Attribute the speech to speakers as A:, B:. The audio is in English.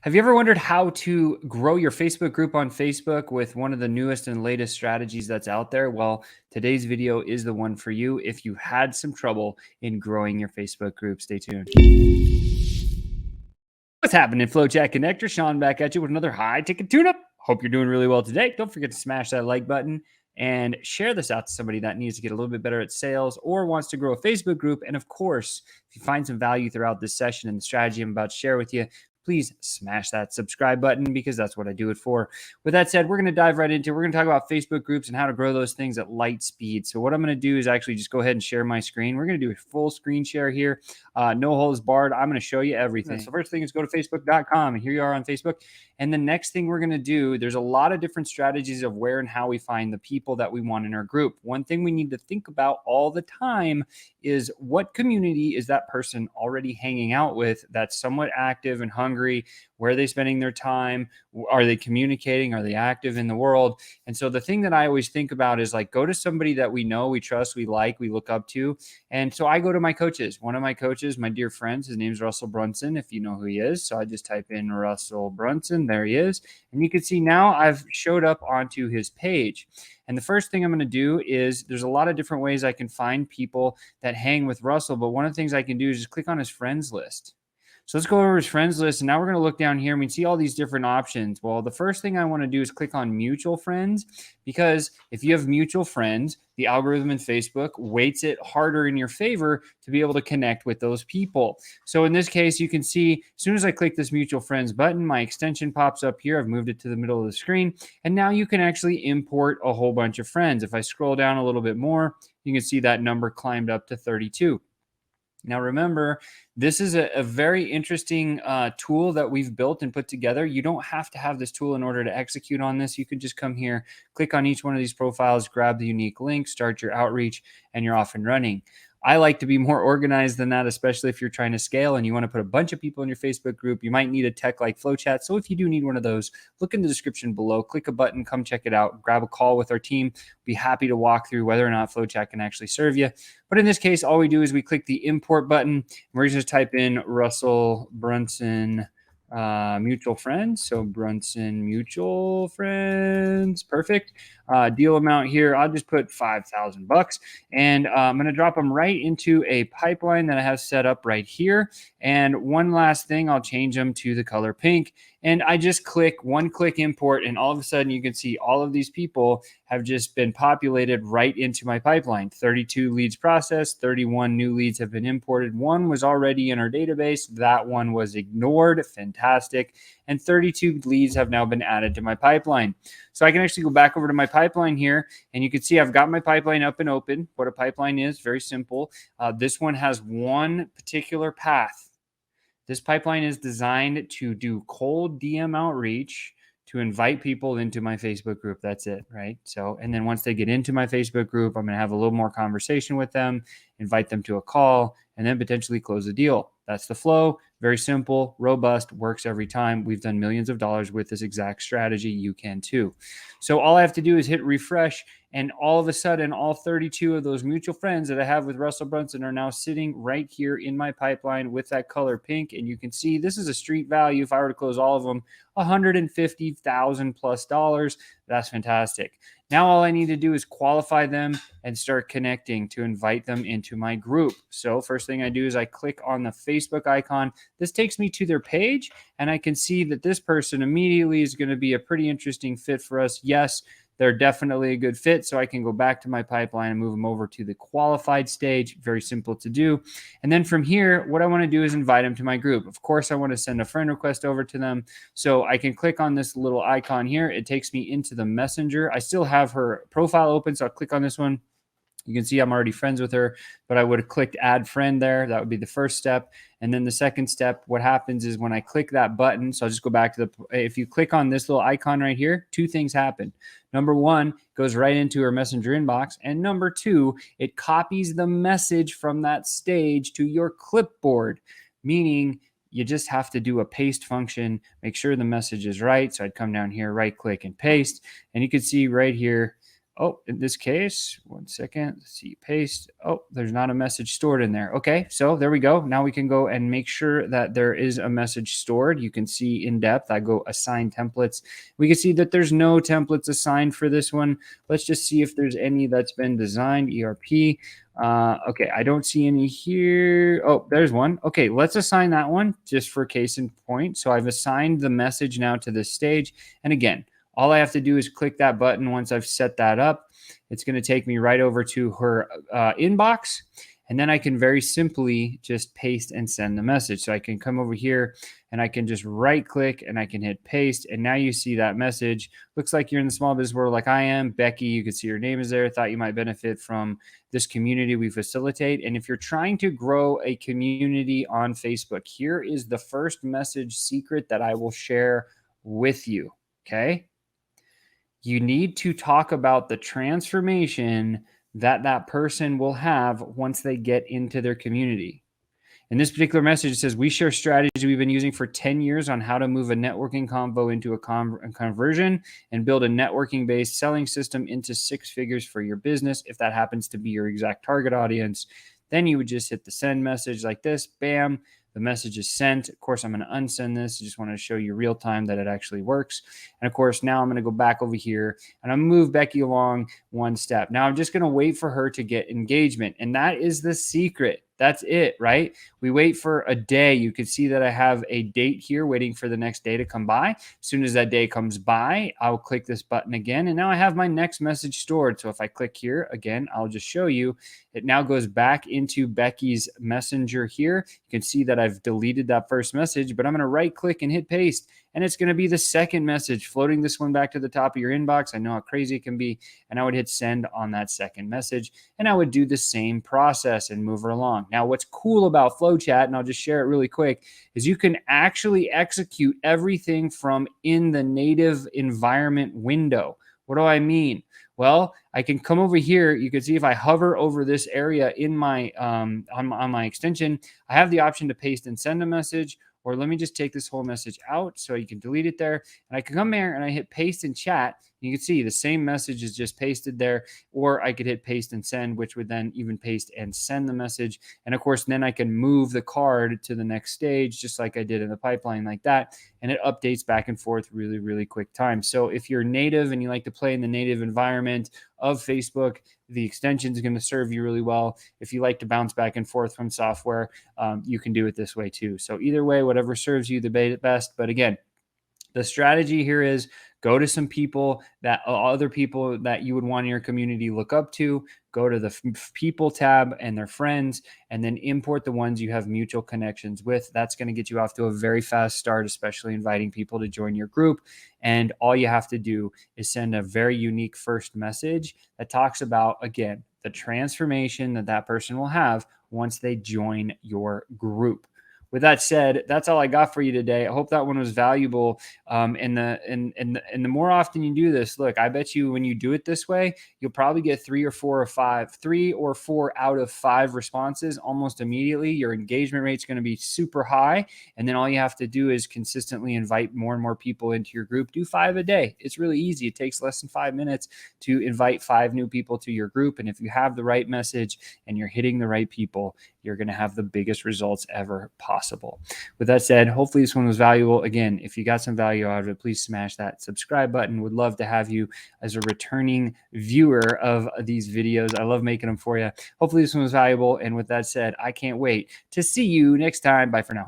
A: Have you ever wondered how to grow your Facebook group on Facebook with one of the newest and latest strategies that's out there? Well, today's video is the one for you if you had some trouble in growing your Facebook group. Stay tuned. What's happening, FlowChat Connector? Sean back at you with another high-ticket tune-up. Hope you're doing really well today. Don't forget to smash that like button and share this out to somebody that needs to get a little bit better at sales or wants to grow a Facebook group. And of course, if you find some value throughout this session and the strategy I'm about to share with you, please smash that subscribe button because that's what I do it for. With that said, we're going to dive right into it. We're going to talk about Facebook groups and how to grow those things at light speed. So what I'm going to do is actually just go ahead and share my screen. We're going to do a full screen share here. No holds barred. I'm going to show you everything. So first thing is go to facebook.com, and here you are on Facebook. And the next thing we're going to do, there's a lot of different strategies of where and how we find the people that we want in our group. One thing we need to think about all the time is what community is that person already hanging out with that's somewhat active and hungry? Where are they spending their time? Are they communicating? Are they active in the world? And so the thing that I always think about is like, go to somebody that we know, we trust, we like, we look up to. And so I go to my coaches. One of my coaches, my dear friends, his name's Russell Brunson, if you know who he is. So I just type in Russell Brunson. There he is. And you can see now I've showed up onto his page. And the first thing I'm going to do is there's a lot of different ways I can find people that hang with Russell. But one of the things I can do is just click on his friends list. So let's go over his friends list. And now we're going to look down here and we see all these different options. Well, the first thing I want to do is click on mutual friends, because if you have mutual friends, the algorithm in Facebook weights it harder in your favor to be able to connect with those people. So in this case, you can see as soon as I click this mutual friends button, my extension pops up here. I've moved it to the middle of the screen. And now you can actually import a whole bunch of friends. If I scroll down a little bit more, you can see that number climbed up to 32. Now, remember, this is a very interesting tool that we've built and put together. You don't have to have this tool in order to execute on this. You could just come here, click on each one of these profiles, grab the unique link, start your outreach, and you're off and running. I like to be more organized than that, especially if you're trying to scale and you want to put a bunch of people in your Facebook group. You might need a tech like FlowChat. So if you do need one of those, look in the description below, click a button, come check it out, grab a call with our team. Be happy to walk through whether or not FlowChat can actually serve you. But in this case, all we do is we click the import button. We're just type in Russell Brunson mutual friends. So Brunson mutual friends, perfect. Deal amount here, I'll just put $5,000, and I'm going to drop them right into a pipeline that I have set up right here. And one last thing, I'll change them to the color pink. And I just click one-click import, and all of a sudden you can see all of these people have just been populated right into my pipeline. 32 leads processed, 31 new leads have been imported. One was already in our database. That one was ignored. Fantastic. And 32 leads have now been added to my pipeline. So I can actually go back over to my pipeline here, and you can see I've got my pipeline up and open. What a pipeline is, very simple. This one has one particular path. This pipeline is designed to do cold DM outreach to invite people into my Facebook group. That's it, right? So, and then once they get into my Facebook group, I'm going to have a little more conversation with them, invite them to a call, and then potentially close the deal. That's the flow. Very simple, robust, works every time. We've done millions of dollars with this exact strategy. You can too. So all I have to do is hit refresh, and all of a sudden, all 32 of those mutual friends that I have with Russell Brunson are now sitting right here in my pipeline with that color pink. And you can see this is a street value. If I were to close all of them, $150,000+. That's fantastic. Now all I need to do is qualify them and start connecting to invite them into my group. So first thing I do is I click on the Facebook icon. This takes me to their page, and I can see that this person immediately is going to be a pretty interesting fit for us. Yes, they're definitely a good fit. So I can go back to my pipeline and move them over to the qualified stage. Very simple to do. And then from here, what I want to do is invite them to my group. Of course, I want to send a friend request over to them. So I can click on this little icon here. It takes me into the messenger. I still have her profile open, so I'll click on this one. You can see I'm already friends with her, but I would have clicked add friend there. That would be the first step. And then the second step, what happens is when I click that button, so I'll just go back to if you click on this little icon right here, two things happen. Number one, it goes right into her messenger inbox. And number two, it copies the message from that stage to your clipboard, meaning you just have to do a paste function, make sure the message is right. So I'd come down here, right click and paste. And you can see right here, Oh, in this case, 1 second, let's see, paste. Oh, there's not a message stored in there. Okay, so there we go. Now we can go and make sure that there is a message stored. You can see in depth, I go assign templates. We can see that there's no templates assigned for this one. Let's just see if there's any that's been designed, ERP. Okay, I don't see any here. Oh, there's one. Okay, let's assign that one just for case in point. So I've assigned the message now to this stage. And again, all I have to do is click that button once I've set that up. It's going to take me right over to her inbox. And then I can very simply just paste and send the message. So I can come over here and I can just right click and I can hit paste. And now you see that message. Looks like you're in the small business world like I am. Becky, you can see your name is there. Thought you might benefit from this community we facilitate. And if you're trying to grow a community on Facebook, here is the first message secret that I will share with you. Okay. You need to talk about the transformation that that person will have once they get into their community. In this particular message, it says, we share strategies we've been using for 10 years on how to move a networking convo into a conversion and build a networking-based selling system into 6 figures for your business. If that happens to be your exact target audience, then you would just hit the send message like this, bam. The message is sent. Of course, I'm going to unsend this. I just want to show you real time that it actually works. And of course, now I'm going to go back over here and I'm move Becky along one step. Now I'm just going to wait for her to get engagement. And that is the secret. That's it, right? We wait for a day. You can see that I have a date here waiting for the next day to come by. As soon as that day comes by, I'll click this button again. And now I have my next message stored. So if I click here again, I'll just show you. It now goes back into Becky's messenger here. You can see that I've deleted that first message, but I'm going to right click and hit paste. And it's going to be the second message, floating this one back to the top of your inbox. I know how crazy it can be. And I would hit send on that second message. And I would do the same process and move her along. Now, what's cool about FlowChat, and I'll just share it really quick, is you can actually execute everything from in the native environment window. What do I mean? Well, I can come over here. You can see if I hover over this area in my on my extension, I have the option to paste and send a message. Or let me just take this whole message out so you can delete it there. And I can come here and I hit paste and chat. You can see the same message is just pasted there. Or I could hit paste and send, which would then even paste and send the message. And of course, then I can move the card to the next stage, just like I did in the pipeline like that. And it updates back and forth really, really quick time. So if you're native and you like to play in the native environment of Facebook, the extension is going to serve you really well. If you like to bounce back and forth from software, you can do it this way too. So either way, whatever serves you the best. But again, the strategy here is go to some people that other people that you would want in your community look up to, go to the people tab and their friends, and then import the ones you have mutual connections with. That's going to get you off to a very fast start, especially inviting people to join your group. And all you have to do is send a very unique first message that talks about, again, the transformation that that person will have once they join your group. With that said, that's all I got for you today. I hope that one was valuable. And the more often you do this, look, I bet you when you do it this way, you'll probably get 3 or 4 out of 5 responses almost immediately. Your engagement rate is going to be super high. And then all you have to do is consistently invite more and more people into your group. Do 5 a day. It's really easy. It takes less than 5 minutes to invite 5 new people to your group. And if you have the right message and you're hitting the right people, you're going to have the biggest results ever possible. With that said, hopefully this one was valuable. Again, if you got some value out of it, please smash that subscribe button. Would love to have you as a returning viewer of these videos. I love making them for you. Hopefully this one was valuable. And with that said, I can't wait to see you next time. Bye for now.